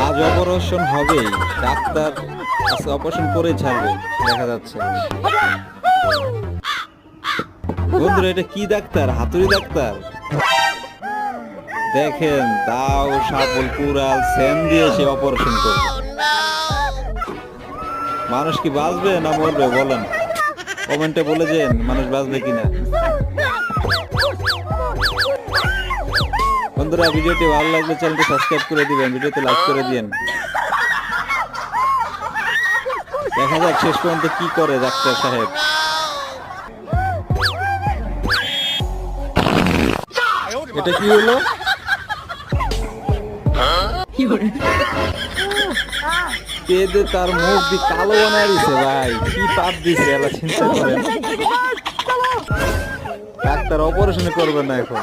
আজ অপারেশন হবেই, ডাক্তার আজকে অপারেশন করে ছাড়বে দেখা যাচ্ছে। বন্ধুরা এটা কি ডাক্তার? হাতুড়ি ডাক্তার। দেখেন দাও শাবল কুড়াল সেন দিয়ে সে অপারেশন করবে। মানুষ কি বাঁচবে না মরবে বলেন, কমেন্টে বলে দেন মানুষ বাঁচবে কিনা। বন্ধুরা ভিডিওটি ভালো লাগলে চ্যানেলটি সাবস্ক্রাইব করে দিবেন, ভিডিওতে লাইক করে দিবেন। দেখা যাক শেষ পর্যন্ত কি করে ডাক্তার সাহেব। এটা কি হলো? পেদে তার মুখ দিয়ে কালো বানায় দিছে ভাই, কি পাপ দিছে এলা চিন্তা করেন। ডাক্তার অপারেশন করবে না এখন।